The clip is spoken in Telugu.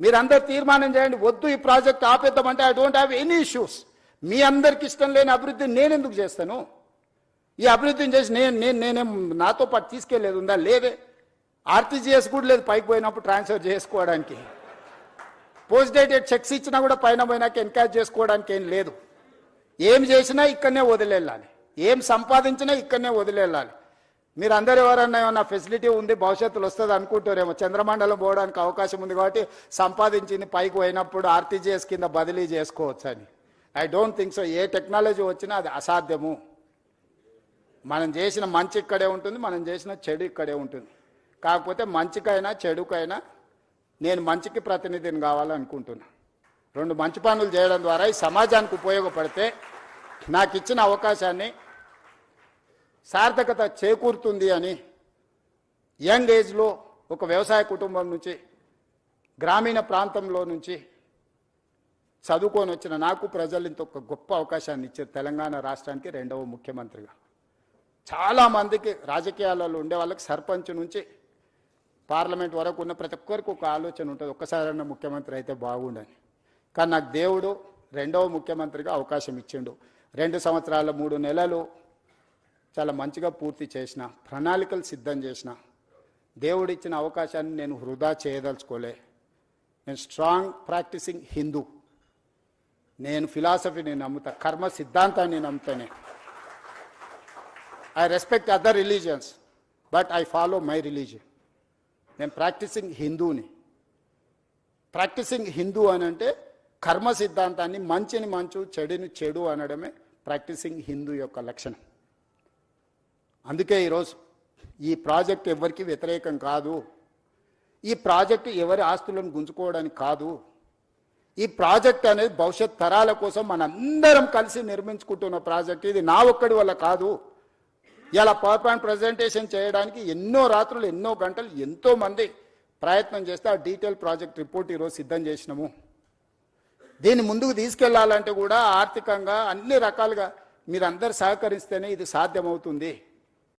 మీరందరూ తీర్మానం చేయండి, వద్దు ఈ ప్రాజెక్ట్ ఆపేద్దామంటే I don't have any issues. మీ అందరికి ఇష్టం లేని అభివృద్ధిని నేను ఎందుకు చేస్తాను? ఈ అభివృద్ధిని చేసి నేనేం నాతో పాటు తీసుకెళ్లేదు ఉందా? లేదే. ఆర్టీజీఎస్ కూడా లేదు పైకి పోయినప్పుడు ట్రాన్స్ఫర్ చేసుకోవడానికి. పోస్ట్ డేటెడ్ చెక్స్ ఇచ్చినా కూడా పైన పోయినాక ఎన్కాష్ చేసుకోవడానికి ఏం లేదు. ఏం చేసినా ఇక్కడనే వదిలేళ్ళాలి, ఏం సంపాదించినా ఇక్కడనే వదిలేళ్ళాలి. మీరు అందరు ఎవరన్నా ఏమన్నా ఫెసిలిటీ ఉంది భవిష్యత్తులో వస్తుంది అనుకుంటారేమో, చంద్రమండలం పోవడానికి అవకాశం ఉంది కాబట్టి సంపాదించింది పైకి పోయినప్పుడు ఆర్టీజీఎస్ కింద బదిలీ చేసుకోవచ్చు అని. I don't think so. A technology వచ్చినా అది అసాధ్యము. మనం చేసిన మంచి ఇక్కడే ఉంటుంది, మనం చేసిన చెడు ఇక్కడే ఉంటుంది. కాకపోతే మంచికైనా చెడుకైనా నేను మంచికి ప్రతినిధిని కావాలనుకుంటున్నా. రెండు మంచి పనులు చేయడం ద్వారా ఈ సమాజానికి ఉపయోగపడితే నాకు ఇచ్చిన అవకాశాన్ని సార్థకత చేకూరుతుంది అని యంగ్ ఏజ్లో ఒక వ్యవసాయ కుటుంబం నుంచి గ్రామీణ ప్రాంతంలో నుంచి చదువుకొని వచ్చిన నాకు ప్రజలు ఇంత ఒక గొప్ప అవకాశాన్ని ఇచ్చారు. తెలంగాణ రాష్ట్రానికి 2వ ముఖ్యమంత్రిగా. చాలామందికి రాజకీయాలలో ఉండే వాళ్ళకి సర్పంచ్ నుంచి పార్లమెంట్ వరకు ఉన్న ప్రతి ఒక్కరికి ఒక ఆలోచన ఉంటుంది, ఒక్కసారైనా ముఖ్యమంత్రి అయితే బాగుండని. కానీ నాకు దేవుడు 2వ ముఖ్యమంత్రిగా అవకాశం ఇచ్చిండు. 2 సంవత్సరాల 3 నెలలు చాలా మంచిగా పూర్తి చేసిన, ప్రణాళికలు సిద్ధం చేసిన. దేవుడు ఇచ్చిన అవకాశాన్ని నేను వృధా చేయదలుచుకోలే. నేను స్ట్రాంగ్ ప్రాక్టీసింగ్ హిందూ. నేను ఫిలాసఫీని నమ్ముతా, కర్మ సిద్ధాంతాన్ని నమ్ముతానే. I respect other religions but I follow my religion. నేను ప్రాక్టీసింగ్ హిందూని. ప్రాక్టీసింగ్ హిందూ అని అంటే కర్మ సిద్ధాంతాన్ని, మంచిని మంచు చెడుని చెడు అనడమే ప్రాక్టీసింగ్ హిందూ యొక్క లక్షణం. అందుకే ఈరోజు ఈ ప్రాజెక్ట్ ఎవరికి వ్యతిరేకం కాదు. ఈ ప్రాజెక్టు ఎవరి ఆస్తులను గుంజుకోవడానికి కాదు. ఈ ప్రాజెక్ట్ అనేది భవిష్యత్ తరాల కోసం మనందరం కలిసి నిర్మించుకుంటున్న ప్రాజెక్ట్. ఇది నా ఒక్కడి వల్ల కాదు. ఇలా పవర్ పాయింట్ ప్రజెంటేషన్ చేయడానికి ఎన్నో రాత్రులు, ఎన్నో గంటలు, ఎంతో మంది ప్రయత్నం చేస్తే ఆ డీటెయిల్ ప్రాజెక్ట్ రిపోర్ట్ ఈరోజు సిద్ధం చేసినాము. దీన్ని ముందుకు తీసుకెళ్లాలంటే కూడా ఆర్థికంగా అన్ని రకాలుగా మీరందరూ సహకరిస్తేనే ఇది సాధ్యమవుతుంది.